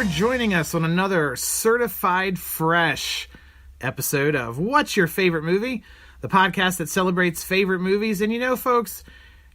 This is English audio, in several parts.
for joining us on another certified fresh episode of What's Your Favorite Movie? The podcast that celebrates favorite movies. And you know, folks,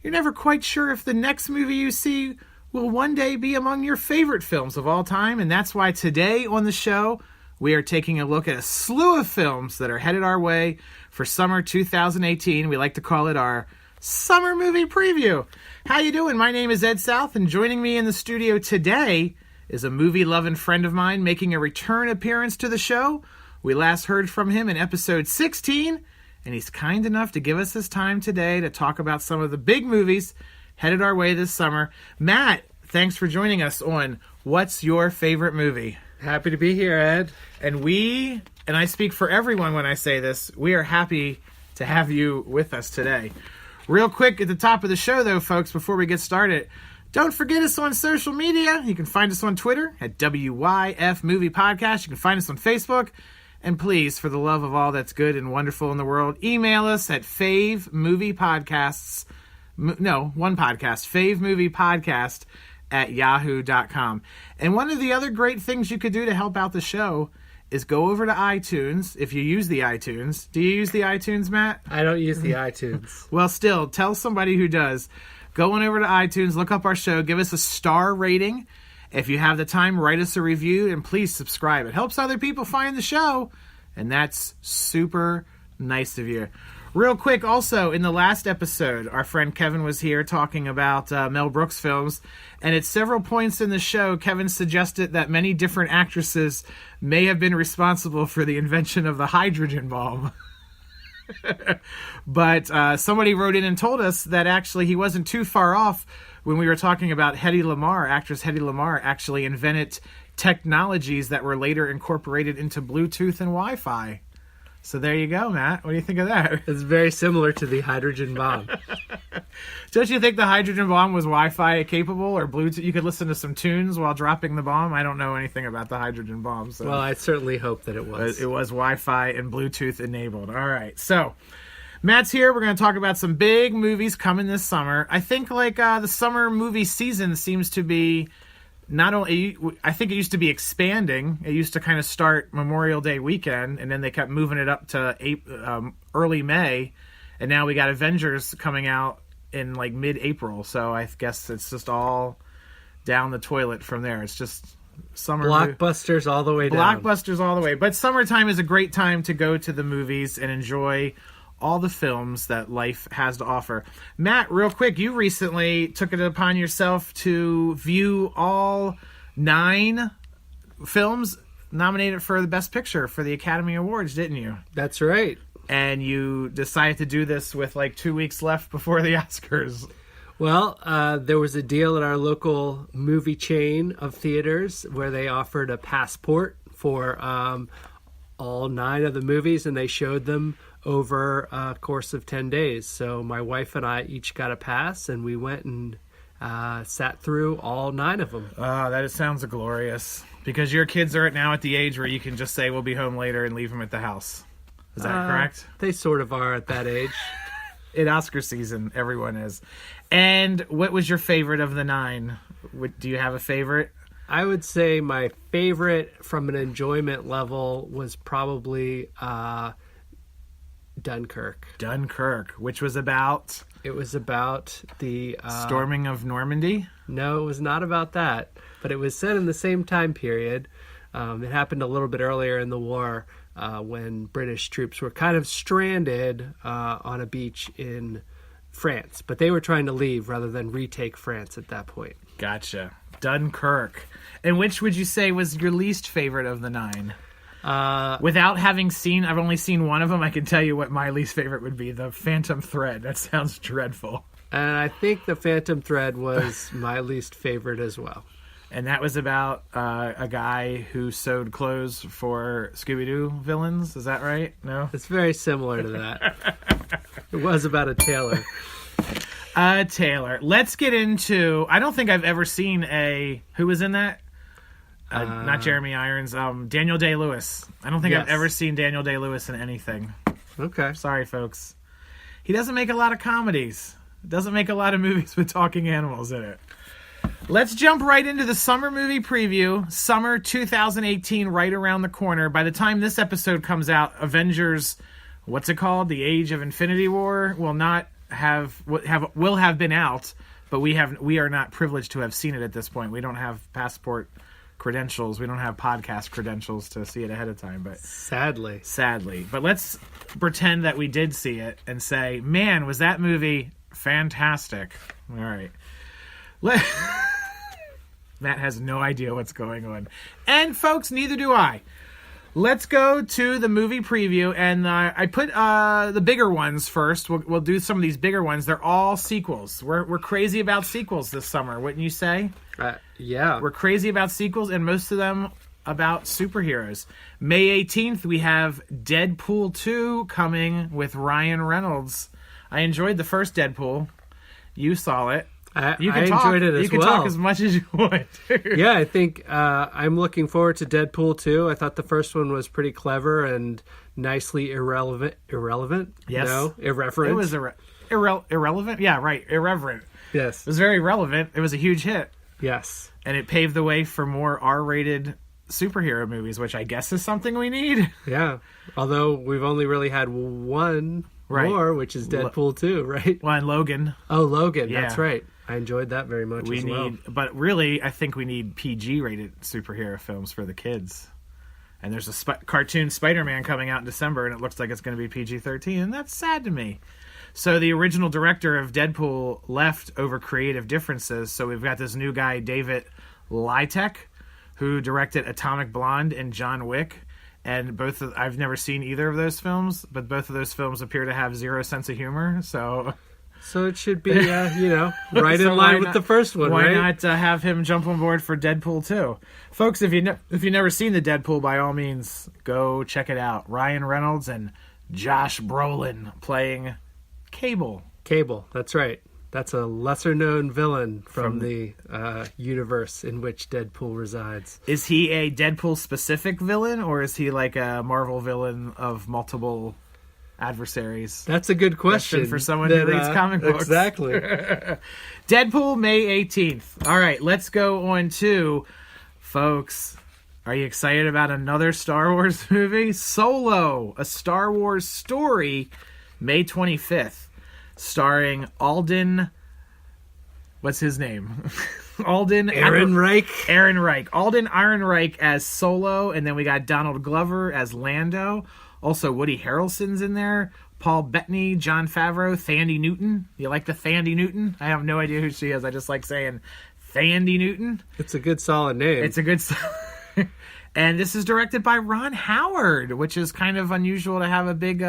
you're never quite sure if the next movie you see will one day be among your favorite films of all time. And that's why today on the show, we are taking a look at a slew of films that are headed our way for summer 2018. We like to call it our summer movie preview. How you doing? My name is Ed South, and joining me in the studio today is a movie-loving friend of mine making a return appearance to the show. We last heard from him in episode 16, and he's kind enough to give us his time today to talk about some of the big movies headed our way this summer. Matt, thanks for joining us on What's Your Favorite Movie? Happy to be here, Ed. And I speak for everyone when I say this, we are happy to have you with us today. Real quick at the top of the show, though, folks, before we get started, don't forget us on social media. You can find us on Twitter at WYF Movie Podcast. You can find us on Facebook. And please, for the love of all that's good and wonderful in the world, email us at favemoviepodcast at yahoo.com. And one of the other great things you could do to help out the show is go over to iTunes, if you use the iTunes. Do you use the iTunes, Matt? I don't use the iTunes. Well, still, tell somebody who does. Go on over to iTunes, look up our show, give us a star rating. If you have the time, write us a review, and please subscribe. It helps other people find the show, and that's super nice of you. Real quick, also, in the last episode, our friend Kevin was here talking about Mel Brooks films, and at several points in the show, Kevin suggested that many different actresses may have been responsible for the invention of the hydrogen bomb. But somebody wrote in and told us that actually he wasn't too far off when we were talking about Hedy Lamarr. Actress Hedy Lamarr actually invented technologies that were later incorporated into Bluetooth and Wi-Fi. So there you go, Matt. What do you think of that? It's very similar to the hydrogen bomb. Don't you think the hydrogen bomb was Wi-Fi capable or Bluetooth? You could listen to some tunes while dropping the bomb. I don't know anything about the hydrogen bomb. So. Well, I certainly hope that it was. It was Wi-Fi and Bluetooth enabled. All right. So Matt's here. We're going to talk about some big movies coming this summer. I think the summer movie season seems to be not only, I think it used to be expanding. It used to kind of start Memorial Day weekend, and then they kept moving it up to early May, and now we got Avengers coming out in like mid-April. So I guess it's just all down the toilet from there. It's just summer blockbusters all the way down. Blockbusters all the way. But summertime is a great time to go to the movies and enjoy all the films that life has to offer. Matt, real quick, you recently took it upon yourself to view all 9 films nominated for the Best Picture for the Academy Awards, didn't you? That's right. And you decided to do this with like 2 weeks left before the Oscars. Well, there was a deal at our local movie chain of theaters where they offered a passport for all 9 of the movies, and they showed them over a course of 10 days. So my wife and I each got a pass, and we went and sat through all 9 of them. That sounds glorious. Because your kids are now at the age where you can just say, we'll be home later, and leave them at the house. Is that correct? They sort of are at that age. In Oscar season, everyone is. And what was your favorite of the 9? Do you have a favorite? I would say my favorite from an enjoyment level was probably Dunkirk. Dunkirk, which was about? It was about the storming of Normandy? No, it was not about that. But it was set in the same time period. It happened a little bit earlier in the war when British troops were kind of stranded on a beach in France. But they were trying to leave rather than retake France at that point. Gotcha. Dunkirk. And which would you say was your least favorite of the 9? Without having seen, I've only seen one of them, I can tell you what my least favorite would be, The Phantom Thread. That sounds dreadful. And I think The Phantom Thread was my least favorite as well. And that was about a guy who sewed clothes for Scooby-Doo villains. Is that right? No? It's very similar to that. It was about a tailor. Taylor. Let's get into, I don't think I've ever seen who was in that? Not Jeremy Irons. Daniel Day-Lewis. I don't think I've ever seen Daniel Day-Lewis in anything. Okay. Sorry, folks. He doesn't make a lot of comedies. Doesn't make a lot of movies with talking animals in it. Let's jump right into the summer movie preview. Summer 2018, right around the corner. By the time this episode comes out, Avengers, what's it called? The Age of Infinity War will have been out, but we are not privileged to have seen it at this point. We don't have passport credentials. We don't have podcast credentials to see it ahead of time. But sadly. But let's pretend that we did see it and say, man, was that movie fantastic. All right. Matt has no idea what's going on. And folks, neither do I. Let's go to the movie preview, and I put the bigger ones first. We'll do some of these bigger ones. They're all sequels. We're crazy about sequels this summer, wouldn't you say? Yeah. We're crazy about sequels, and most of them about superheroes. May 18th, we have Deadpool 2 coming with Ryan Reynolds. I enjoyed the first Deadpool. You saw it. I enjoyed it as well. You can talk as much as you want. Yeah, I think I'm looking forward to Deadpool 2. I thought the first one was pretty clever and nicely irrelevant. Yes. No? Irreverent. It was irrelevant? Yeah, right. Irreverent. Yes. It was very relevant. It was a huge hit. Yes. And it paved the way for more R-rated superhero movies, which I guess is something we need. Yeah. Although we've only really had one more, which is Deadpool 2, right? Well, and Logan. Oh, Logan. Yeah. That's right. I enjoyed that very much as well. But really, I think we need PG-rated superhero films for the kids. And there's a cartoon Spider-Man coming out in December, and it looks like it's going to be PG-13, and that's sad to me. So the original director of Deadpool left over creative differences, so we've got this new guy, David Lytek, who directed Atomic Blonde and John Wick. And I've never seen either of those films, but both of those films appear to have zero sense of humor, so... So it should be, right in line with the first one, why right? Why not have him jump on board for Deadpool 2? Folks, if you've never seen the Deadpool, by all means, go check it out. Ryan Reynolds and Josh Brolin playing Cable. Cable, that's right. That's a lesser-known villain from the universe in which Deadpool resides. Is he a Deadpool-specific villain, or is he like a Marvel villain of multiple... adversaries? That's a good question for someone who reads comic books. Exactly. Deadpool, May 18th. All right, let's go on to, folks, are you excited about another Star Wars movie? Solo, a Star Wars story, May 25th, starring Alden, what's his name? Alden Ehrenreich. Alden Ehrenreich as Solo, and then we got Donald Glover as Lando. Also, Woody Harrelson's in there. Paul Bettany, Jon Favreau, Thandie Newton. You like the Thandie Newton? I have no idea who she is. I just like saying Thandie Newton. It's a good, solid name. It's a good... And this is directed by Ron Howard, which is kind of unusual to have a big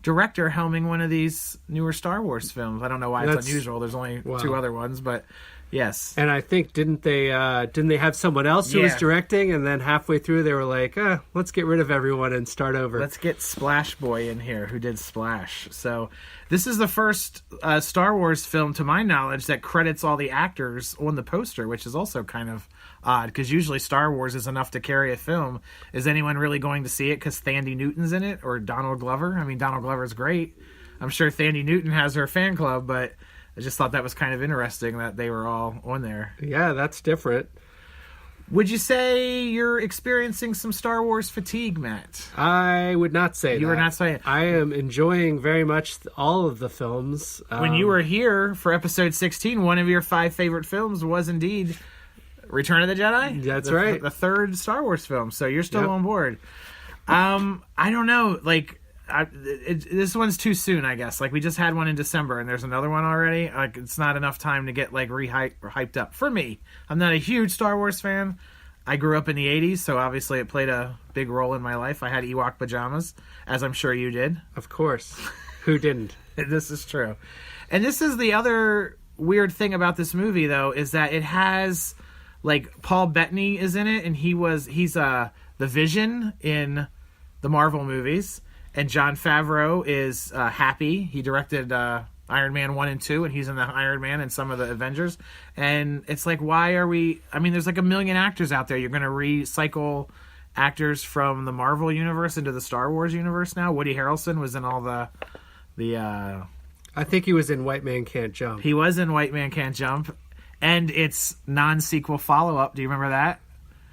director helming one of these newer Star Wars films. I don't know why it's unusual. There's only two other ones, but... Yes. And I think didn't they have someone else who was directing, and then halfway through they were like, let's get rid of everyone and start over. Let's get Splash Boy in here, who did Splash. So this is the first Star Wars film, to my knowledge, that credits all the actors on the poster, which is also kind of odd, because usually Star Wars is enough to carry a film. Is anyone really going to see it because Thandie Newton's in it, or Donald Glover? I mean, Donald Glover's great. I'm sure Thandie Newton has her fan club, but... I just thought that was kind of interesting that they were all on there. Yeah, that's different. Would you say you're experiencing some Star Wars fatigue, Matt? I would not say that. You were not saying. I am enjoying very much all of the films. When you were here for episode 16, one of your 5 favorite films was indeed Return of the Jedi. That's right. The third Star Wars film, so you're still on board. I don't know, like... this one's too soon, I guess. Like, we just had one in December, and there's another one already. Like, it's not enough time to get, like, hyped up. For me, I'm not a huge Star Wars fan. I grew up in the 80s, so obviously it played a big role in my life. I had Ewok pajamas, as I'm sure you did. Of course. Who didn't? This is true. And this is the other weird thing about this movie, though, is that it has, like, Paul Bettany is in it, and he's the Vision in the Marvel movies. And Jon Favreau is Happy. He directed Iron Man 1 and 2, and he's in the Iron Man and some of the Avengers. And it's like, why are we... I mean, there's like a million actors out there. You're going to recycle actors from the Marvel universe into the Star Wars universe now? Woody Harrelson was in all the I think he was in White Man Can't Jump. He was in White Man Can't Jump. and its non-sequel follow-up. Do you remember that?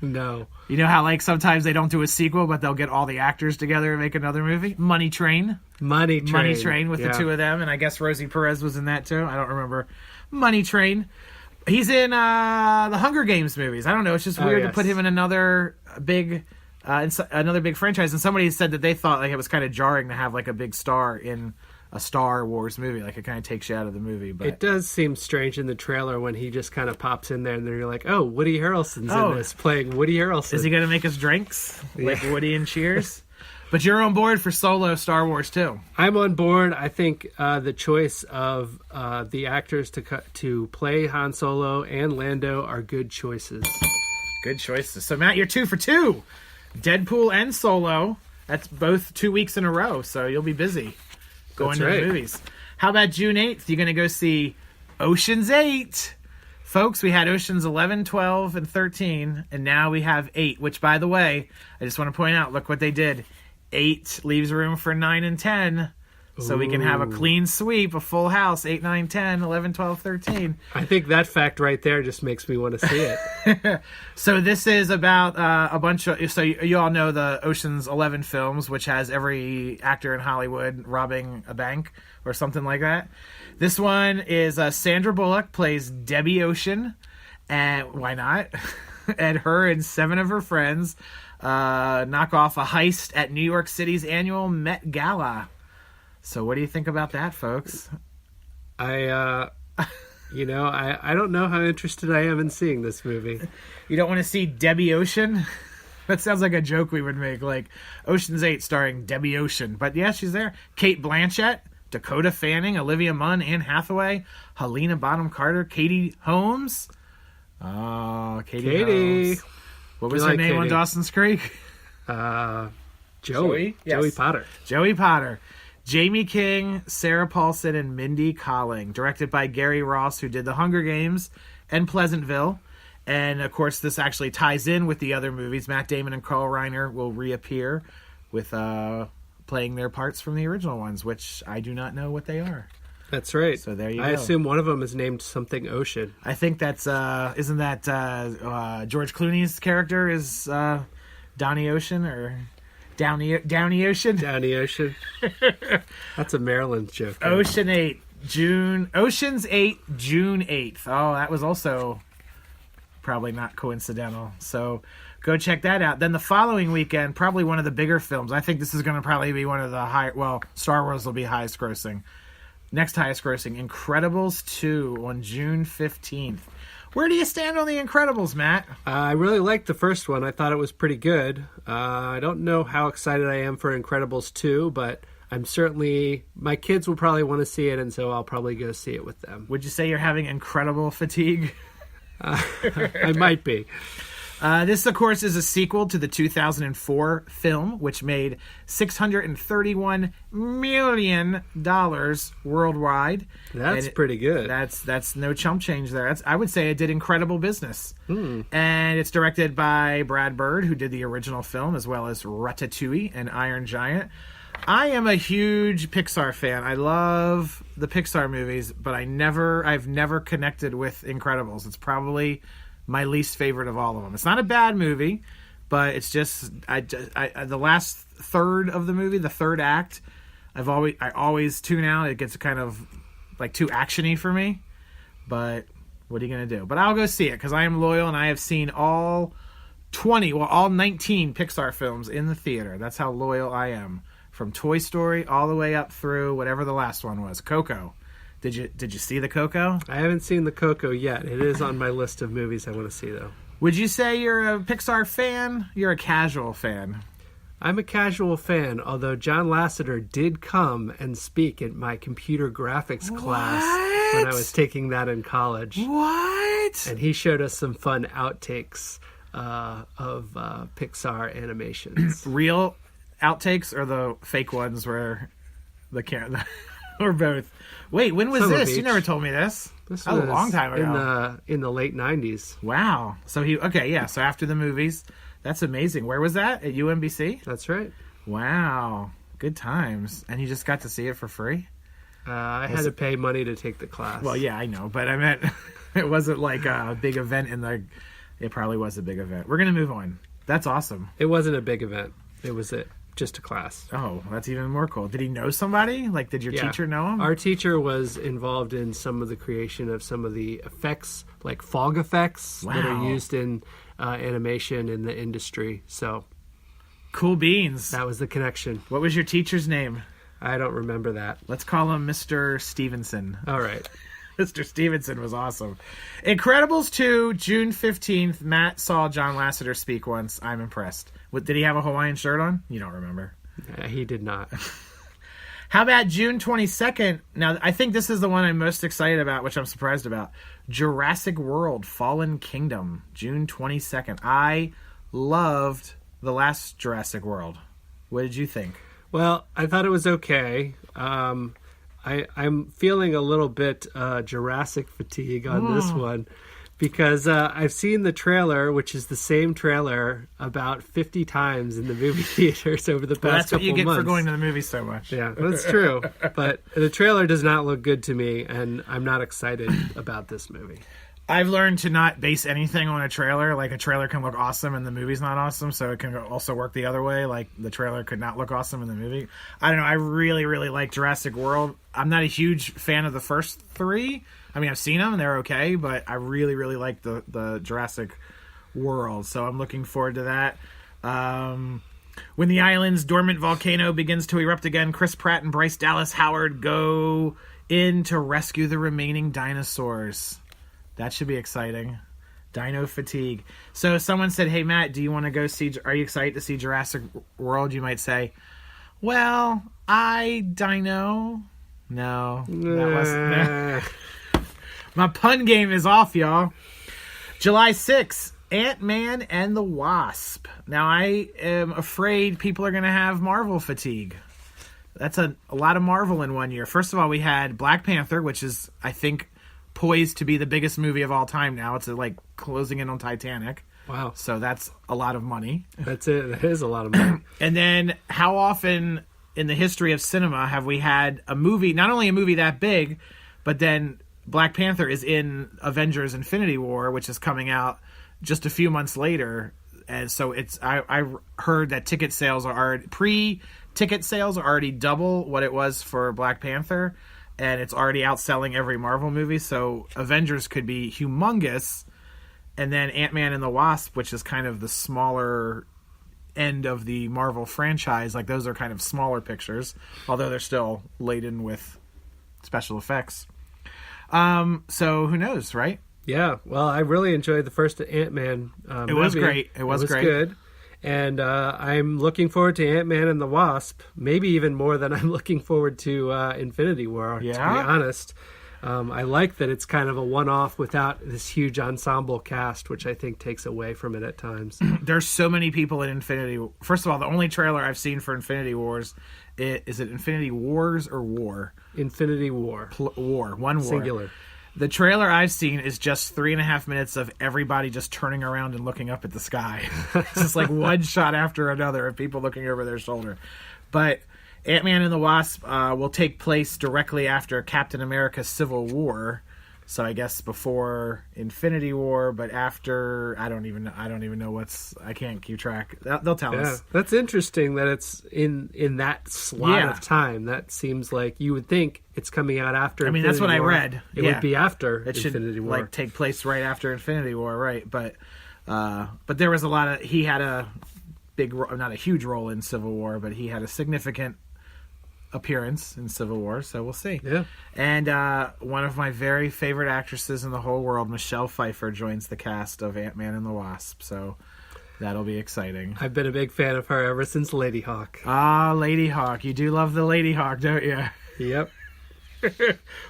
No. You know how like sometimes they don't do a sequel, but they'll get all the actors together and make another movie? Money Train with the two of them, and I guess Rosie Perez was in that too. I don't remember. Money Train. He's in the Hunger Games movies. I don't know. It's just weird to put him in another big franchise. And somebody said that they thought like it was kind of jarring to have like a big star in a Star Wars movie. Like it kind of takes you out of the movie. But it does seem strange in the trailer when he just kind of pops in there, and then you're like, oh, Woody Harrelson's in this, playing Woody Harrelson. Is he going to make us drinks like Woody and Cheers? But you're on board for Solo Star Wars too. I'm on board. I think the choice of the actors to play Han Solo and Lando are good choices. Good choices. So Matt, you're 2 for 2. Deadpool and Solo. That's both 2 weeks in a row. So you'll be busy going to the movies. How about June 8th? You're going to go see Ocean's 8. Folks, we had Oceans 11, 12, and 13, and now we have 8, which, by the way, I just want to point out, look what they did. 8 leaves room for 9 and 10. So we can have a clean sweep, a full house, 8, 9, 10, 11, 12, 13. I think that fact right there just makes me want to see it. So this is about a bunch of... So you all know the Ocean's 11 films, which has every actor in Hollywood robbing a bank or something like that. This one is Sandra Bullock plays Debbie Ocean. And why not? And her and 7 of her friends knock off a heist at New York City's annual Met Gala. So what do you think about that, folks? I don't know how interested I am in seeing this movie. You don't want to see Debbie Ocean? That sounds like a joke we would make, like Ocean's 8 starring Debbie Ocean. But yeah, she's there. Kate Blanchett, Dakota Fanning, Olivia Munn, Anne Hathaway, Helena Bonham Carter, Katie Holmes. Oh, Katie. Holmes. What was her name on Dawson's Creek? Joey. Yes. Joey Potter. Joey Potter. Jamie King, Sarah Paulson, and Mindy Kaling. Directed by Gary Ross, who did The Hunger Games and Pleasantville. And, of course, this actually ties in with the other movies. Matt Damon and Carl Reiner will reappear with playing their parts from the original ones, which I do not know what they are. That's right. So there you go. I assume one of them is named something Ocean. I think that's, isn't that George Clooney's character is Donnie Ocean or... Downey Ocean? Downey Ocean. That's a Maryland joke. Right? Ocean's 8, June 8th. Oh, that was also probably not coincidental. So go check that out. Then the following weekend, probably one of the bigger films. I think this is going to probably be one of the Star Wars will be highest grossing. Next highest grossing, Incredibles 2 on June 15th. Where do you stand on The Incredibles, Matt? I really liked the first one. I thought it was pretty good. I don't know how excited I am for Incredibles 2, but my kids will probably want to see it, and so I'll probably go see it with them. Would you say you're having incredible fatigue? I might be. This, of course, is a sequel to the 2004 film, which made $631 million worldwide. That's pretty good. That's no chump change there. I would say it did incredible business. And it's directed by Brad Bird, who did the original film, as well as Ratatouille and Iron Giant. I am a huge Pixar fan. I love the Pixar movies, but I've never connected with Incredibles. It's probably my least favorite of all of them. It's not a bad movie, but it's just the last third of the movie, the third act, I always tune out. It gets kind of like too actiony for me. But what are you gonna do? But I'll go see it because I am loyal and I have seen all 19 Pixar films in the theater. That's how loyal I am. From Toy Story all the way up through whatever the last one was, Coco. Did you see the Coco? I haven't seen the Coco yet. It is on my list of movies I want to see, though. Would you say you're a Pixar fan? You're a casual fan. I'm a casual fan, although John Lasseter did come and speak at my computer graphics class when I was taking that in college. What? And he showed us some fun outtakes of Pixar animations. Real outtakes or the fake ones where the camera... or both? Wait, when was this? You never told me this. This was a long time ago. In the late 90s. Wow. So so after the movies. That's amazing. Where was that? At UMBC? That's right. Wow. Good times. And you just got to see it for free? I had to pay money to take the class. Well, yeah, I know. But I meant, It wasn't like a big event in the... It probably was a big event. We're going to move on. That's awesome. It wasn't a big event. It was just a class. Oh, that's even more cool. Did he know somebody? Like, did your teacher know him? Our teacher was involved in some of the creation of some of the effects, like fog effects that are used in animation in the industry. So, cool beans. that was the connection. What was your teacher's name? I don't remember that. Let's call him Mr. Stevenson. All right. Mr. Stevenson was awesome. Incredibles 2, June 15th. Matt saw John Lasseter speak once. I'm impressed. Did he have a Hawaiian shirt on? You don't remember. He did not. How about June 22nd? Now, I think this is the one I'm most excited about, which I'm surprised about. Jurassic World, Fallen Kingdom, June 22nd. I loved the last Jurassic World. What did you think? Well, I thought it was okay. I'm feeling a little bit Jurassic fatigue on this one because I've seen the trailer, which is the same trailer, about 50 times in the movie theaters over the past couple months. That's what you get for going to the movies so much. Yeah, that's true. But the trailer does not look good to me, and I'm not excited about this movie. I've learned to not base anything on a trailer. Like, a trailer can look awesome and the movie's not awesome, so it can also work the other way. Like, the trailer could not look awesome in the movie. I don't know. I really, really like Jurassic World. I'm not a huge fan of the first three. I mean, I've seen them and they're okay, but I really, really like the Jurassic World, so I'm looking forward to that. When the island's dormant volcano begins to erupt again, Chris Pratt and Bryce Dallas Howard go in to rescue the remaining dinosaurs. That should be exciting. Dino fatigue. So someone said, hey, Matt, do you want to go see... Are you excited to see Jurassic World? You might say, well, I dino. No. That wasn't... My pun game is off, y'all. July 6th, Ant-Man and the Wasp. Now, I am afraid people are going to have Marvel fatigue. That's a lot of Marvel in one year. First of all, we had Black Panther, which is, I think... poised to be the biggest movie of all time now. It's like closing in on Titanic. Wow. So that's a lot of money. That's it. That is a lot of money. And then how often in the history of cinema have we had a movie, not only a movie that big, but then Black Panther is in Avengers Infinity War, which is coming out just a few months later. And so I heard that ticket sales are pre-ticket sales are already double what it was for Black Panther. And it's already outselling every Marvel movie, so Avengers could be humongous. And then Ant-Man and the Wasp, which is kind of the smaller end of the Marvel franchise, like those are kind of smaller pictures, although they're still laden with special effects. So who knows, right? Yeah, well, I really enjoyed the first Ant-Man movie. It was great. It was great. Good. And I'm looking forward to Ant-Man and the Wasp, maybe even more than I'm looking forward to Infinity War, to be honest. I like that it's kind of a one-off without this huge ensemble cast, which I think takes away from it at times. There's so many people in Infinity War. First of all, the only trailer I've seen for Infinity Wars, is it Infinity Wars or War? Infinity War. War. One war. Singular. The trailer I've seen is just 3.5 minutes of everybody just turning around and looking up at the sky. It's just like one shot after another of people looking over their shoulder. But Ant-Man and the Wasp will take place directly after Captain America Civil War. So I guess before Infinity War, but after I don't even know I can't keep track. They'll tell us. That's interesting that it's in that slot of time. That seems like you would think it's coming out after. That's Infinity what War. I read. It would be after it Infinity should, War. like take place right after Infinity War, right? But there was a lot of he had a big, not a huge role in Civil War, but he had a significant appearance in Civil War, so we'll see. Yeah. And one of my very favorite actresses in the whole world, Michelle Pfeiffer, joins the cast of Ant-Man and the Wasp, so that'll be exciting. I've been a big fan of her ever since Lady Hawk. Ah, Lady Hawk. You do love the Lady Hawk, don't you? Yep.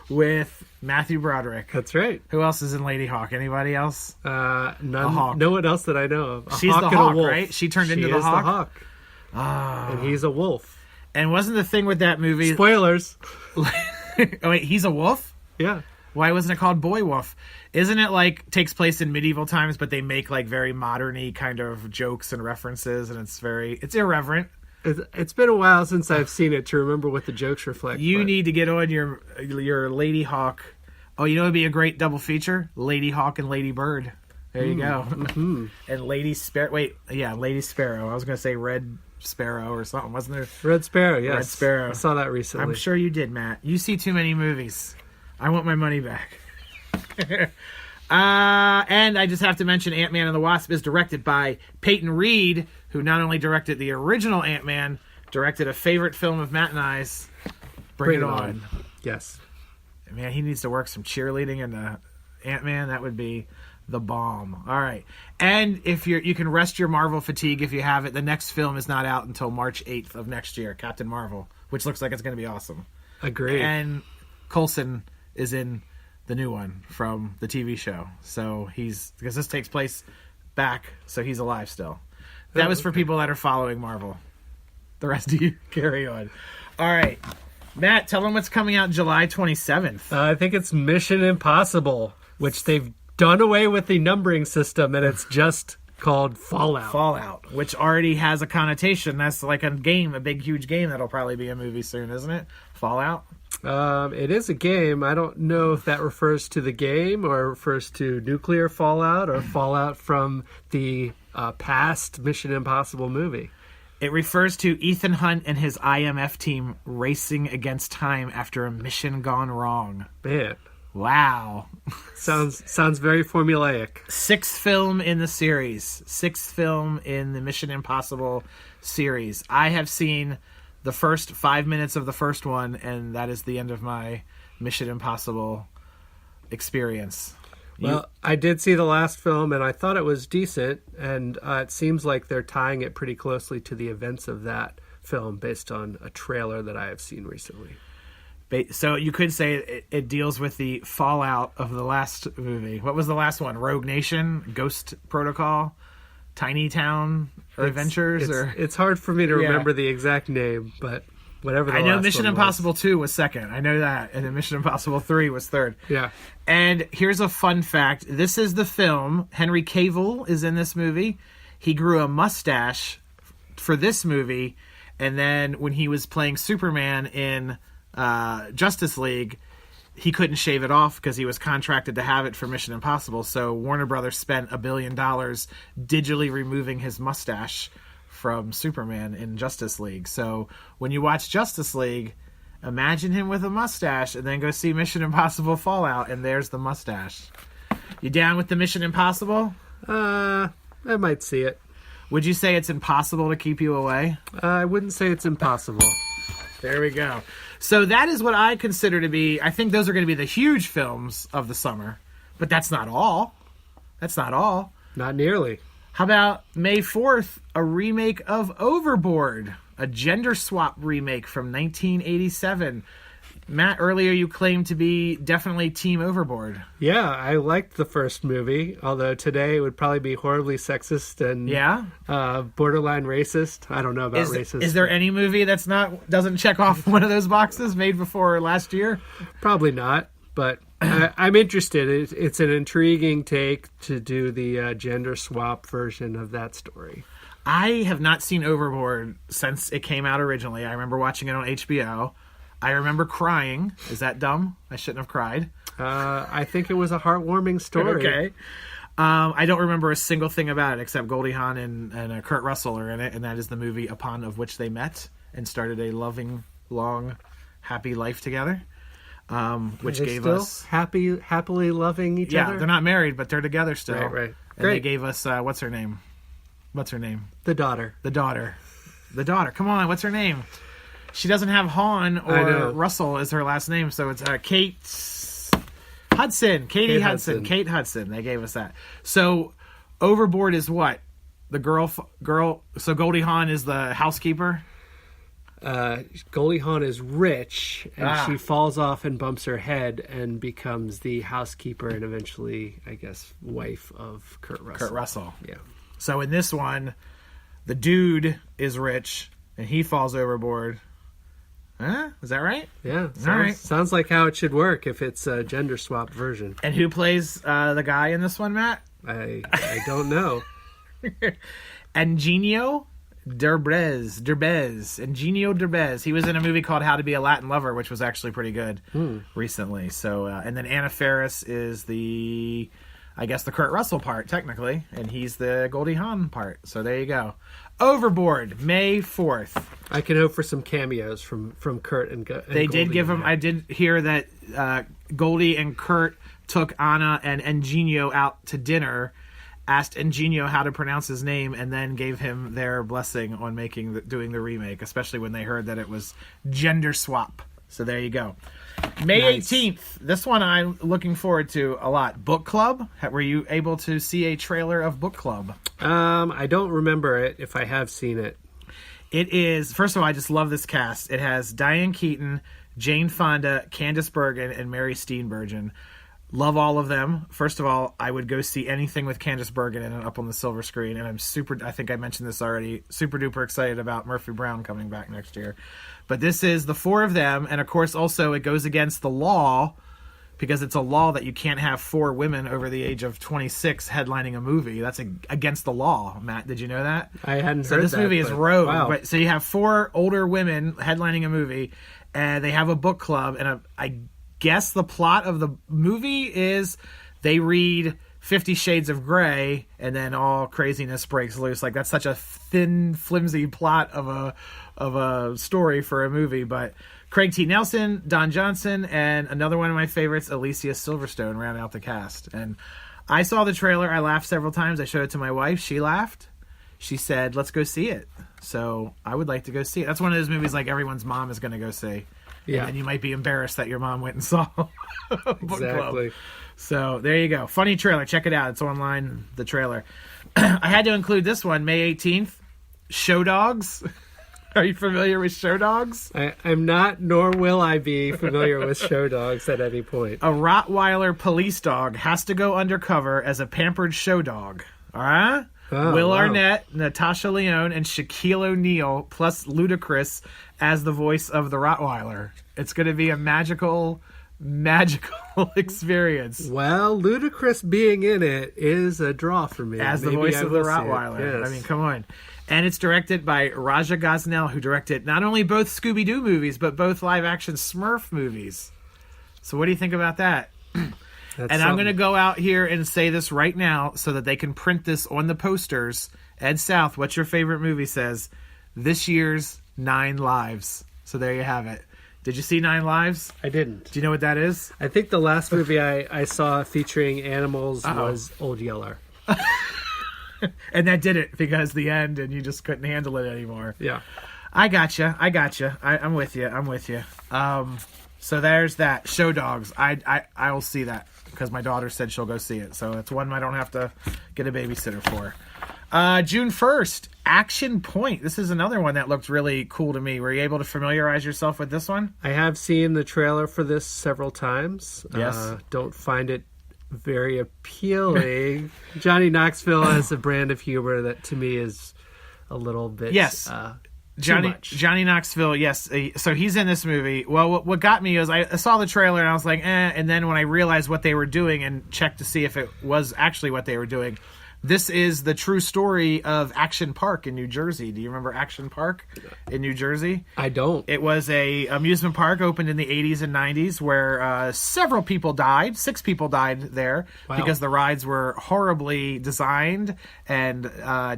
With Matthew Broderick. That's right. Who else is in Lady Hawk? Anybody else? None. No one else that I know of. She's the Hawk, right? She turned into the Hawk? The Hawk. Ah. And he's a wolf. And wasn't the thing with that movie... Spoilers. Oh, wait, he's a wolf? Yeah. Why wasn't it called Boy Wolf? Isn't it like takes place in medieval times, but they make like very modern-y kind of jokes and references, and it's irreverent. It's been a while since I've seen it to remember what the jokes reflect. You need to get on your Lady Hawk Oh, you know what would be a great double feature? Lady Hawk and Lady Bird. There you go. Mm-hmm. And Lady Sparrow. Wait, yeah, Lady Sparrow. I was going to say Red Sparrow or something, wasn't there? Red Sparrow, yes. Red Sparrow. I saw that recently. I'm sure you did, Matt. You see too many movies. I want my money back. And I just have to mention Ant-Man and the Wasp is directed by Peyton Reed, who not only directed the original Ant-Man, directed a favorite film of Matt and I's, Bring It On. Yes. Man, he needs to work some cheerleading in the Ant-Man. That would be the bomb. All right. And if you can rest your Marvel fatigue if you have it. The next film is not out until March 8th of next year, Captain Marvel, which looks like it's going to be awesome. Agreed. And Coulson is in the new one from the TV show. So because this takes place back, so he's alive still. That was for people that are following Marvel. The rest of you, carry on. All right. Matt, tell them what's coming out July 27th. I think it's Mission Impossible, which they've done away with the numbering system, and it's just called Fallout. Fallout, which already has a connotation. That's like a game, a big, huge game that'll probably be a movie soon, isn't it? Fallout? It is a game. I don't know if that refers to the game or refers to nuclear fallout or fallout from the past Mission Impossible movie. It refers to Ethan Hunt and his IMF team racing against time after a mission gone wrong. Man. Wow. Sounds very formulaic. Sixth film in the series. Sixth film in the Mission Impossible series. I have seen the first 5 minutes of the first one, and that is the end of my Mission Impossible experience. Well, I did see the last film, and I thought it was decent, and it seems like they're tying it pretty closely to the events of that film based on a trailer that I have seen recently. So you could say it deals with the fallout of the last movie. What was the last one? Rogue Nation? Ghost Protocol? Tiny Town Adventures? It's hard for me to remember the exact name, but whatever the I know last Mission one Impossible was. 2 was second. I know that. And then Mission Impossible 3 was third. Yeah. And here's a fun fact. This is the film. Henry Cavill is in this movie. He grew a mustache for this movie. And then when he was playing Superman in Justice League, he couldn't shave it off because he was contracted to have it for Mission Impossible. So Warner Brothers spent $1 billion digitally removing his mustache from Superman in Justice League. So when you watch Justice League, imagine him with a mustache and then go see Mission Impossible Fallout, and there's the mustache. You down with the Mission Impossible? I might see it. Would you say it's impossible to keep you away? I wouldn't say it's impossible. There we go. So that is what I consider to be, I think those are going to be the huge films of the summer. But that's not all. That's not all. Not nearly. How about May 4th, a remake of Overboard, a gender swap remake from 1987. Matt, earlier you claimed to be definitely Team Overboard. Yeah, I liked the first movie, although today it would probably be horribly sexist and borderline racist. I don't know about racist. Is there any movie that's doesn't check off one of those boxes made before last year? Probably not, but I'm interested. It's an intriguing take to do the gender swap version of that story. I have not seen Overboard since it came out originally. I remember watching it on HBO. I remember crying. Is that dumb? I shouldn't have cried. I think it was a heartwarming story. Okay. I don't remember a single thing about it except Goldie Hawn and Kurt Russell are in it, and that is the movie upon of which they met and started a loving, long, happy life together. Which gave still us happily loving each other. Yeah, they're not married, but they're together still. Right. And Great. They gave us what's her name? The daughter. The daughter. Come on, what's her name? She doesn't have Hawn or Russell as her last name, so it's Kate Hudson. Kate Hudson. They gave us that. So Overboard is what? The girl. So Goldie Hawn is the housekeeper. Goldie Hawn is rich, and she falls off and bumps her head and becomes the housekeeper and eventually, I guess, wife of Kurt Russell. Yeah. So in this one, the dude is rich, and he falls overboard. Huh? Is that right? Yeah. All right. Sounds like how it should work if it's a gender swap version. And who plays the guy in this one, Matt? I don't know. And Genio? Derbez, Eugenio Derbez. He was in a movie called How to Be a Latin Lover, which was actually pretty good recently. So, and then Anna Faris is the Kurt Russell part, technically, and he's the Goldie Hawn part. So there you go. Overboard, May 4th. I can hope for some cameos from Kurt and They did give him. I did hear that Goldie and Kurt took Anna and Eugenio out to dinner, asked Eugenio how to pronounce his name, and then gave him their blessing on doing the remake, especially when they heard that it was gender swap. So there you go. May 18th. This one I'm looking forward to a lot. Book Club. Were you able to see a trailer of Book Club? I don't remember it, if I have seen it. It is, first of all, I just love this cast. It has Diane Keaton, Jane Fonda, Candice Bergen, and Mary Steenburgen. Love all of them. First of all, I would go see anything with Candice Bergen in it up on the silver screen, and I think I mentioned this already, super duper excited about Murphy Brown coming back next year. But this is the four of them, and of course also it goes against the law, because it's a law that you can't have four women over the age of 26 headlining a movie. That's against the law, Matt. Did you know that? I hadn't heard that. So this movie is rogue. Wow. But, so you have four older women headlining a movie, and they have a book club, and I guess the plot of the movie is they read 50 Shades of Grey, and then all craziness breaks loose. Like, that's such a thin, flimsy plot of a story for a movie. But Craig T. Nelson, Don Johnson, and another one of my favorites, Alicia Silverstone, round out the cast. And I saw the trailer. I laughed several times. I showed it to my wife. She laughed. She said, let's go see it. So I would like to go see it. That's one of those movies like everyone's mom is going to go see. Yeah. And you might be embarrassed that your mom went and saw Book Exactly. Club. So there you go. Funny trailer. Check it out. It's online, the trailer. I had to include this one, May 18th. Show Dogs. Are you familiar with Show Dogs? I'm not, nor will I be familiar with Show Dogs at any point. A Rottweiler police dog has to go undercover as a pampered show dog. All right? Will Arnett, Natasha Lyonne, and Shaquille O'Neal, plus Ludacris as the voice of the Rottweiler. It's going to be a magical experience. Well, Ludacris being in it is a draw for me. As the voice of the Rottweiler. Yes. I mean, come on. And it's directed by Raja Gosnell, who directed not only both Scooby-Doo movies, but both live-action Smurf movies. So what do you think about that? I'm going to go out here and say this right now so that they can print this on the posters. Ed South, what's your favorite movie, says this year's 9 Lives. So there you have it. Did you see 9 Lives? I didn't. Do you know what that is? I think the last movie I saw featuring animals was Old Yeller. And that did it because the end, and you just couldn't handle it anymore. Yeah. I gotcha. I'm with you. So there's that. Show Dogs. I will see that because my daughter said she'll go see it. So it's one I don't have to get a babysitter for. June 1st, Action Point. This is another one that looked really cool to me. Were you able to familiarize yourself with this one? I have seen the trailer for this several times. Yes. Don't find it very appealing. Johnny Knoxville has a brand of humor that to me is a little bit Johnny Knoxville, yes. So he's in this movie. Well, what got me is I saw the trailer and I was like, and then when I realized what they were doing and checked to see if it was actually what they were doing, this is the true story of Action Park in New Jersey. Do you remember Action Park in New Jersey? I don't. It was a amusement park opened in the 80s and 90s where several people died. 6 people died there because the rides were horribly designed and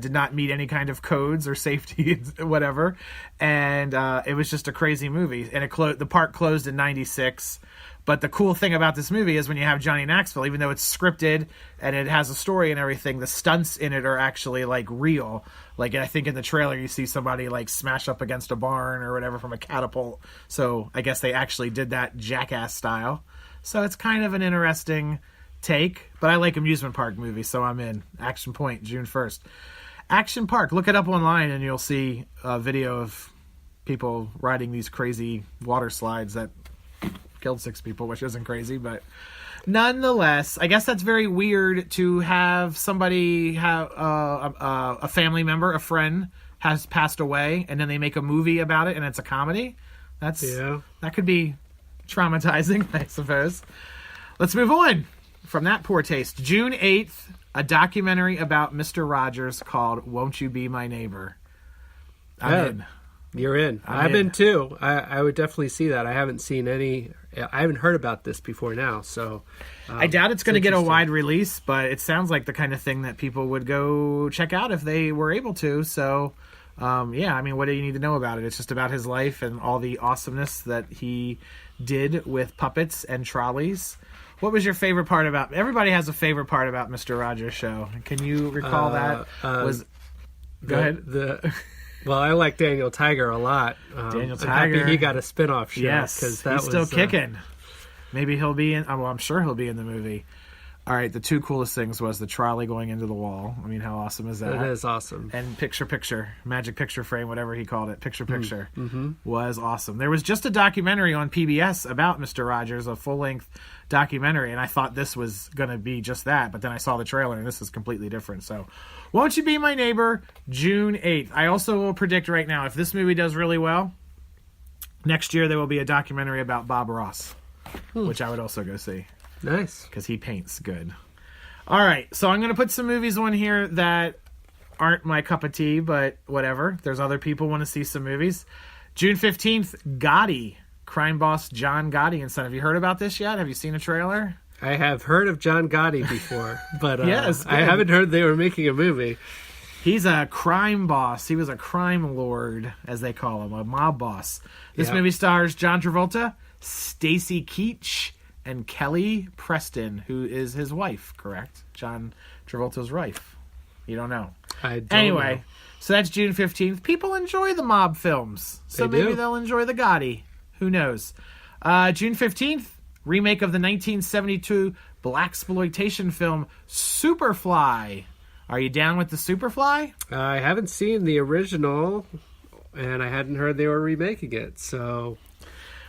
did not meet any kind of codes or safety, whatever. And it was just a crazy movie. And the park closed in 96. But the cool thing about this movie is when you have Johnny Knoxville, even though it's scripted and it has a story and everything, the stunts in it are actually like real. Like I think in the trailer you see somebody like smash up against a barn or whatever from a catapult. So I guess they actually did that Jackass style. So it's kind of an interesting take. But I like amusement park movies, so I'm in. Action Point, June 1st. Action Park, look it up online and you'll see a video of people riding these crazy water slides that killed 6 people, which isn't crazy, but nonetheless, I guess that's very weird to have somebody have a family member, a friend has passed away, and then they make a movie about it, and it's a comedy. That could be traumatizing, I suppose. Let's move on from that poor taste. June 8th, a documentary about Mr. Rogers called "Won't You Be My Neighbor." I'm in. You're in. I'm in too. I would definitely see that. I haven't seen any. I haven't heard about this before now, so I doubt it's going to get a wide release, but it sounds like the kind of thing that people would go check out if they were able to. So, yeah, I mean, what do you need to know about it? It's just about his life and all the awesomeness that he did with puppets and trolleys. What was your favorite part about? Everybody has a favorite part about Mr. Rogers' show. Can you recall that? Go ahead. Well, I like Daniel Tiger a lot. Daniel Tiger. I'm happy he got a spin-off show. Yes, he's still kicking. Maybe he'll be in... well, I'm sure he'll be in the movie. All right, the two coolest things was the trolley going into the wall. I mean, how awesome is that? It is awesome. And picture, magic picture frame, whatever he called it, picture, was awesome. There was just a documentary on PBS about Mr. Rogers, a full-length documentary, and I thought this was going to be just that, but then I saw the trailer, and this is completely different. So, Won't You Be My Neighbor, June 8th. I also will predict right now, if this movie does really well, next year there will be a documentary about Bob Ross, which I would also go see. Nice. Because he paints good. All right, so I'm going to put some movies on here that aren't my cup of tea, but whatever. There's other people want to see some movies. June 15th, Gotti. Crime boss John Gotti and Son. Have you heard about this yet? Have you seen a trailer? I have heard of John Gotti before, but yes, I haven't heard they were making a movie. He's a crime boss. He was a crime lord, as they call him, a mob boss. This movie stars John Travolta, Stacy Keach, and Kelly Preston, who is his wife, correct? John Travolta's wife. You don't know. I don't know. So that's June 15th. People enjoy the mob films. So maybe they'll enjoy the Gotti. Who knows? June 15th, remake of the 1972 blaxploitation film Superfly. Are you down with the Superfly? I haven't seen the original, and I hadn't heard they were remaking it, so...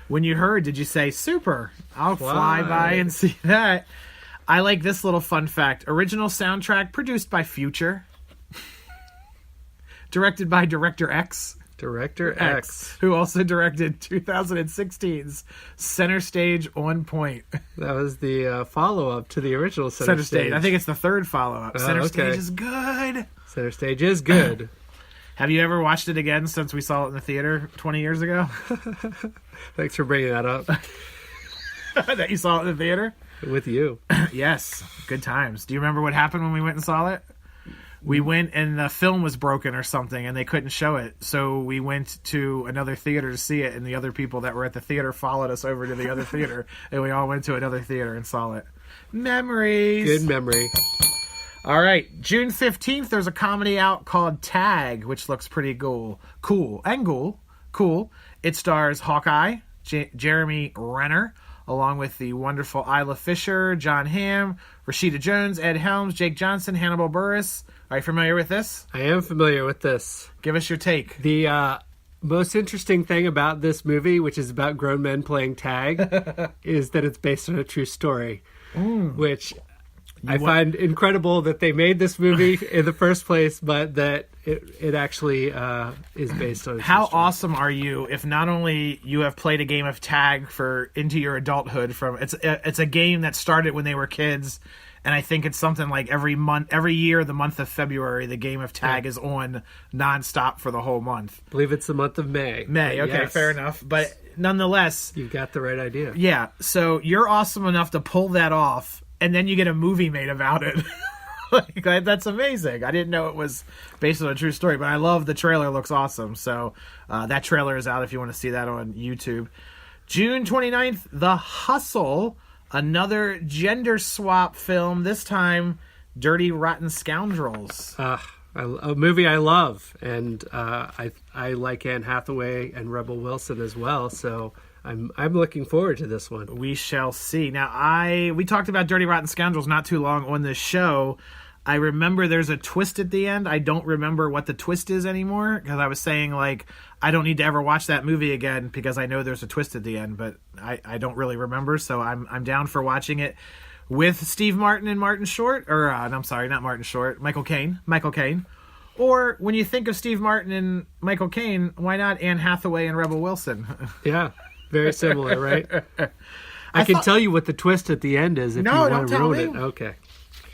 When you heard, did you say, super, I'll fly by and see that? I like this little fun fact. Original soundtrack produced by Future. Directed by Director X. Director X. Who also directed 2016's Center Stage On Point. That was the follow-up to the original Center Stage. I think it's the third follow-up. Center Stage is good. Center Stage is good. Have you ever watched it again since we saw it in the theater 20 years ago? Thanks for bringing that up. That you saw it in the theater? With you. Yes. Good times. Do you remember what happened when we went and saw it? We went and the film was broken or something and they couldn't show it. So we went to another theater to see it, and the other people that were at the theater followed us over to the other theater, and we all went to another theater and saw it. Memories. Good memory. All right. June 15th, there's a comedy out called Tag, which looks pretty cool. It stars Hawkeye, Jeremy Renner, along with the wonderful Isla Fisher, John Hamm, Rashida Jones, Ed Helms, Jake Johnson, Hannibal Buress. Are you familiar with this? I am familiar with this. Give us your take. The most interesting thing about this movie, which is about grown men playing tag, is that it's based on a true story, which I find incredible that they made this movie in the first place, but that it actually is based on a true How story. awesome are you if not only you have played a game of tag into your adulthood it's a game that started when they were kids, and I think it's something like every year, the month of February, the game of tag is on nonstop for the whole month. I believe it's the month of May. Okay, yes. Fair enough. But nonetheless... You've got the right idea. Yeah, so you're awesome enough to pull that off, and then you get a movie made about it. That's amazing. I didn't know it was based on a true story, but I love the trailer. Looks awesome. So that trailer is out if you want to see that on YouTube. June 29th, The Hustle, another gender swap film, this time Dirty Rotten Scoundrels. A movie I love, and I like Anne Hathaway and Rebel Wilson as well, so I'm looking forward to this one. We shall see. Now, we talked about Dirty Rotten Scoundrels not too long on this show. I remember there's a twist at the end. I don't remember what the twist is anymore, because I was saying, I don't need to ever watch that movie again because I know there's a twist at the end, but I don't really remember, so I'm down for watching it with Steve Martin and Martin Short, or I'm sorry, not Martin Short, Michael Caine. Or when you think of Steve Martin and Michael Caine, why not Anne Hathaway and Rebel Wilson? Yeah, very similar, right? I can tell you what the twist at the end is if you want to ruin it. Okay.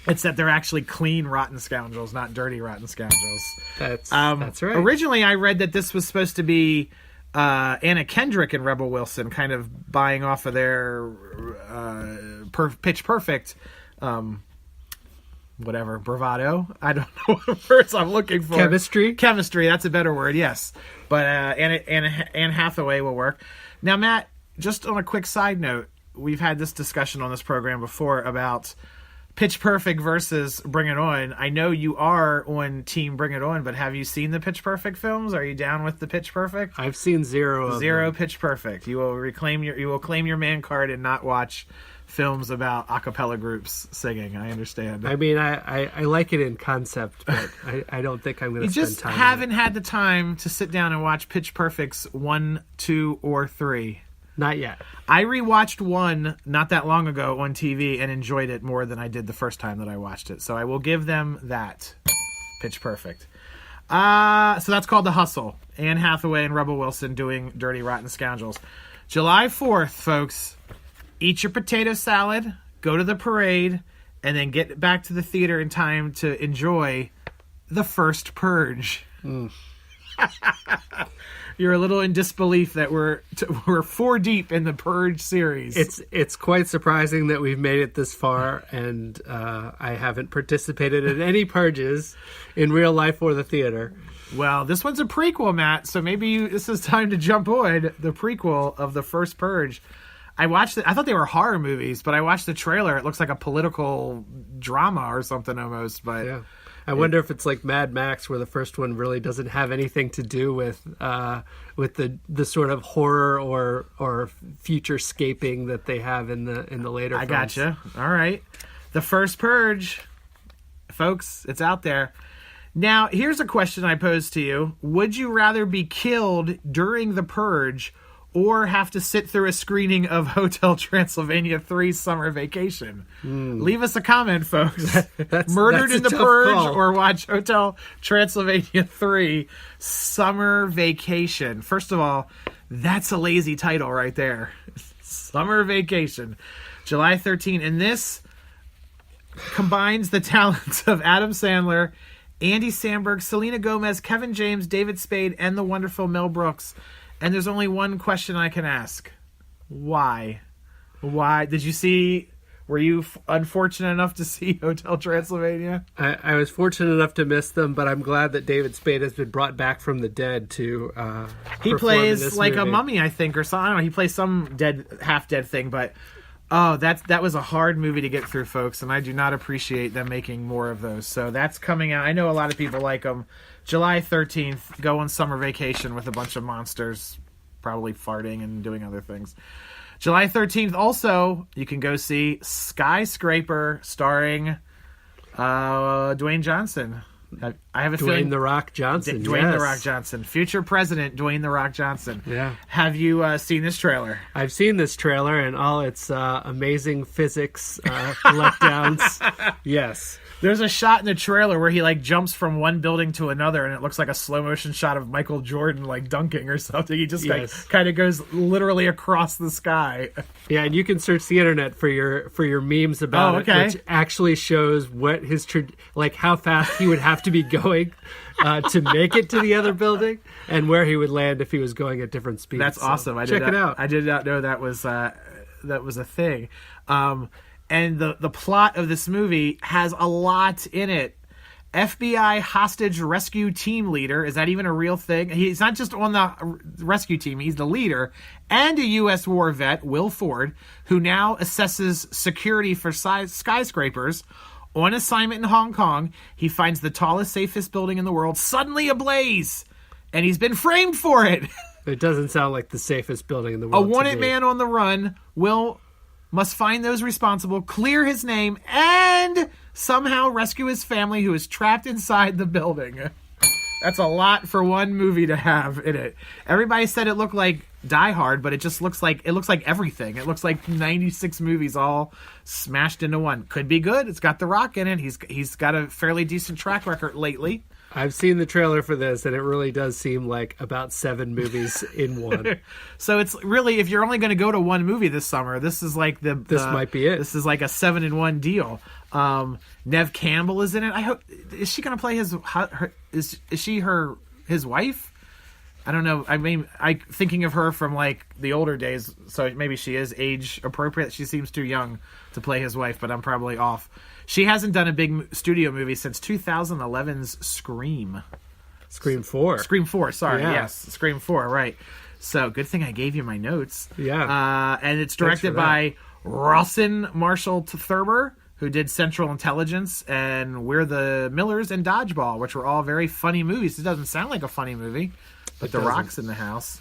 It's that they're actually clean rotten scoundrels, not dirty rotten scoundrels. That's right. Originally, I read that this was supposed to be Anna Kendrick and Rebel Wilson kind of buying off of their Pitch Perfect, bravado. I don't know what words I'm looking for. Chemistry, that's a better word, yes. But Anne Hathaway will work. Now, Matt, just on a quick side note, we've had this discussion on this program before about Pitch Perfect versus Bring It On. I know you are on Team Bring It On, but have you seen the Pitch Perfect films? Are you down with the Pitch Perfect? I've seen zero of them. Pitch Perfect. You will claim your man card and not watch films about a cappella groups singing. I understand. I mean, I like it in concept, but I don't think I'm going to spend time. You just haven't had the time to sit down and watch Pitch Perfect's 1, 2, or 3. Not yet. I rewatched 1 not that long ago on TV and enjoyed it more than I did the first time that I watched it. So I will give them that. Pitch Perfect. So that's called The Hustle. Anne Hathaway and Rebel Wilson doing Dirty Rotten Scoundrels. July 4th, folks. Eat your potato salad, go to the parade, and then get back to the theater in time to enjoy The First Purge. You're a little in disbelief that we're 4 deep in the Purge series. It's quite surprising that we've made it this far, and I haven't participated in any purges in real life or the theater. Well, this one's a prequel, Matt, so maybe this is time to jump on the prequel of The First Purge. I watched it. I thought they were horror movies, but I watched the trailer. It looks like a political drama or something almost. But yeah. I wonder if it's like Mad Max, where the first one really doesn't have anything to do with the sort of horror or future-scaping that they have in the later films. I gotcha. All right. The First Purge, folks, it's out there. Now, here's a question I pose to you. Would you rather be killed during the Purge or have to sit through a screening of Hotel Transylvania 3 Summer Vacation? Leave us a comment, folks. Murdered in the Purge call. Or watch Hotel Transylvania 3 Summer Vacation. First of all, that's a lazy title right there. Summer Vacation. July 13. And this combines the talents of Adam Sandler, Andy Samberg, Selena Gomez, Kevin James, David Spade, and the wonderful Mel Brooks. And there's only one question I can ask. Why? Why? Were you unfortunate enough to see Hotel Transylvania? I was fortunate enough to miss them, but I'm glad that David Spade has been brought back from the dead to he plays in this like movie. A mummy, I think, or something. I don't know. He plays some half-dead thing, but that was a hard movie to get through, folks, and I do not appreciate them making more of those. So that's coming out. I know a lot of people like them. July 13th, go on summer vacation with a bunch of monsters, probably farting and doing other things. July 13th, also, you can go see Skyscraper starring Dwayne Johnson. I have a feeling... Dwayne The Rock Johnson, Dwayne The Rock Johnson. Future President Dwayne The Rock Johnson. Yeah. Have you seen this trailer? I've seen this trailer and all its amazing physics letdowns. Yes. There's a shot in the trailer where he jumps from one building to another, and it looks like a slow motion shot of Michael Jordan dunking or something. He just kind of goes literally across the sky. Yeah, and you can search the internet for your memes about it, which actually shows what his how fast he would have to be going to make it to the other building, and where he would land if he was going at different speeds. That's awesome. Check it out. I did not know that was a thing. And the plot of this movie has a lot in it. FBI hostage rescue team leader. Is that even a real thing? He's not just on the rescue team. He's the leader. And a U.S. war vet, Will Ford, who now assesses security for skyscrapers. On assignment in Hong Kong, he finds the tallest, safest building in the world suddenly ablaze. And he's been framed for it. It doesn't sound like the safest building in the world. A wanted man on the run. Will must find those responsible, clear his name, and somehow rescue his family who is trapped inside the building. That's a lot for one movie to have in it. Everybody said it looked like Die Hard, but it just looks like everything. It looks like 96 movies all smashed into one. Could be good. It's got The Rock in it. He's got a fairly decent track record lately. I've seen the trailer for this, and it really does seem like about 7 movies in one. So it's really, if you're only going to go to one movie this summer, this is like this might be it. This is like a 7-in-1 deal. Nev Campbell is in it. I hope, is she going to play is she his wife? I don't know. I mean, thinking of her from like the older days, so maybe she is age appropriate. She seems too young to play his wife, but I'm probably off. She hasn't done a big studio movie since 2011's Scream. Scream 4. Scream 4, sorry. Yeah. Yes, Scream 4, right. So, good thing I gave you my notes. Yeah. And it's directed by Rawson Marshall Thurber, who did Central Intelligence and We're the Millers and Dodgeball, which were all very funny movies. It doesn't sound like a funny movie, but The Rock's in the house.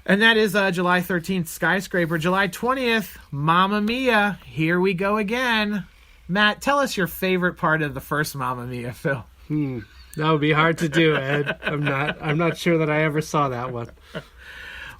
And that is July 13th, Skyscraper. July 20th, Mamma Mia. Here we go again. Matt, tell us your favorite part of the first Mamma Mia film. That would be hard to do, Ed. I'm not sure that I ever saw that one.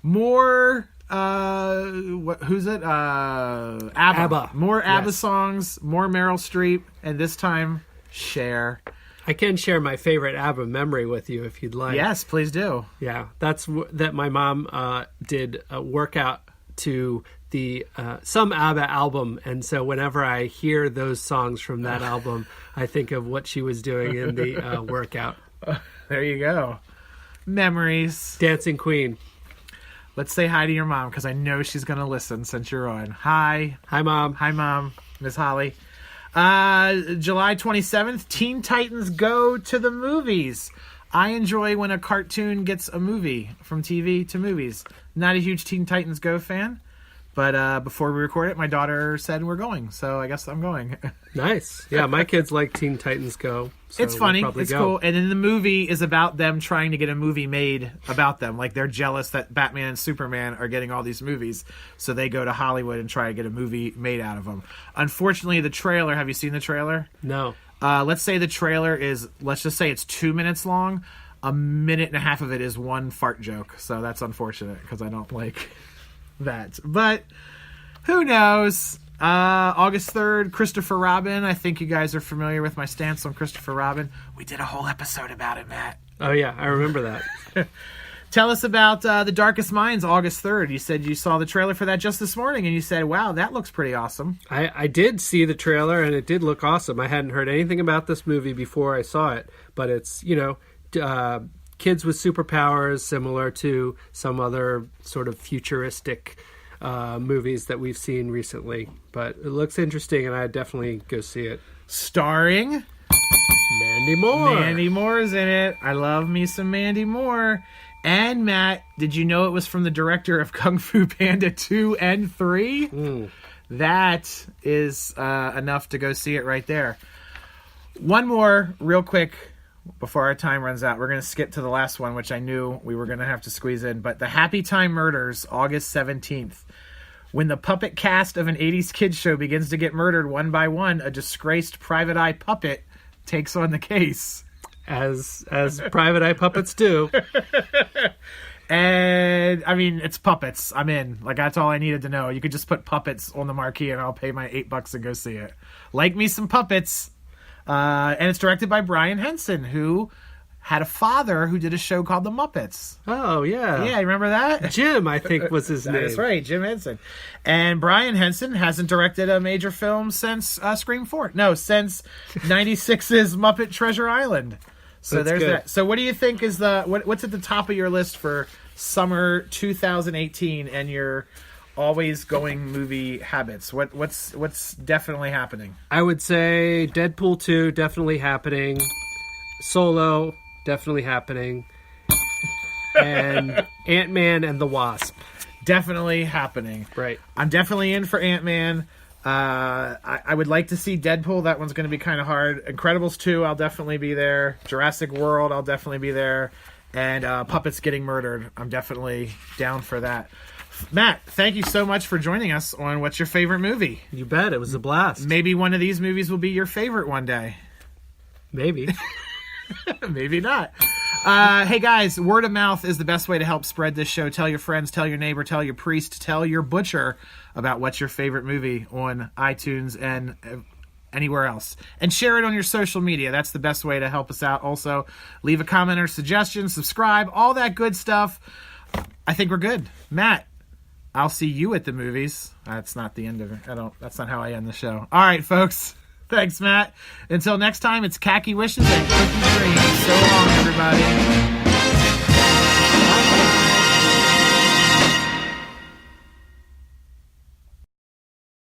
More who's it? ABBA. More ABBA songs, more Meryl Streep, and this time Cher. I can share my favorite ABBA memory with you if you'd like. Yes, please do. Yeah, that's that my mom did a workout to the some ABBA album, and so whenever I hear those songs from that album, I think of what she was doing in the workout. There you go. Memories. Dancing Queen. Let's say hi to your mom, because I know she's going to listen since you're on. Hi. Hi, Mom. Hi, Mom. Miss Holly. July 27th, Teen Titans Go to the Movies. I enjoy when a cartoon gets a movie from TV to movies. Not a huge Teen Titans Go fan, but before we record it, my daughter said we're going, so I guess I'm going. Nice. Yeah, my kids like Teen Titans Go. So it's funny. We'll It's go. cool. And then the movie is about them trying to get a movie made about them. Like, they're jealous that Batman and Superman are getting all these movies, so they go to Hollywood and try to get a movie made out of them. Unfortunately, the trailer, have you seen the trailer? No. Let's say the trailer is, let's just say it's 2 minutes long. A minute and a half of it is one fart joke. So that's unfortunate, because I don't like that. But who knows? August 3rd, Christopher Robin. I think you guys are familiar with my stance on Christopher Robin. We did a whole episode about it, Matt. Oh, yeah, I remember that. Tell us about The Darkest Minds, August 3rd. You said you saw the trailer for that just this morning, and you said, wow, that looks pretty awesome. I did see the trailer, and it did look awesome. I hadn't heard anything about this movie before I saw it, but it's, kids with superpowers, similar to some other sort of futuristic movies that we've seen recently. But it looks interesting, and I'd definitely go see it. Starring Mandy Moore. Mandy Moore's in it. I love me some Mandy Moore. And Matt, did you know it was from the director of Kung Fu Panda 2 and 3? That is enough to go see it right there. One more real quick before our time runs out. We're going to skip to the last one, which I knew we were going to have to squeeze in. But the Happy Time Murders, August 17th. When the puppet cast of an 80s kids show begins to get murdered one by one, a disgraced private eye puppet takes on the case. As private eye puppets do. And, I mean, it's puppets. I'm in. Like, that's all I needed to know. You could just put puppets on the marquee and I'll pay my $8 and go see it. Like me some puppets. And it's directed by Brian Henson, who had a father who did a show called The Muppets. Oh, yeah. Yeah, you remember that? Jim, I think, was his name. That's right, Jim Henson. And Brian Henson hasn't directed a major film since Scream 4. No, since 96's Muppet Treasure Island. So That's there's good. that. So what do you think is what's at the top of your list for summer 2018 and your always going movie habits? What's definitely happening? I would say Deadpool 2, definitely happening. Solo, definitely happening. And Ant-Man and the Wasp. Definitely happening. Right. I'm definitely in for Ant-Man. I would like to see Deadpool. That one's going to be kind of hard. Incredibles 2, I'll definitely be there. Jurassic World, I'll definitely be there. And Puppets Getting Murdered, I'm definitely down for that. Matt, thank you so much for joining us on What's Your Favorite Movie? You bet. It was a blast. Maybe one of these movies will be your favorite one day. Maybe. Maybe not. Hey guys, word of mouth is the best way to help spread this show. Tell your friends, tell your neighbor, tell your priest, tell your butcher about what's your favorite movie on iTunes and anywhere else. And share it on your social media. That's the best way to help us out. Also, leave a comment or suggestion, subscribe, all that good stuff. I think we're good. Matt, I'll see you at the movies. That's not the end of it. That's not how I end the show. All right, folks. Thanks, Matt. Until next time, it's khaki wishes and cookie dreams. So long, everybody.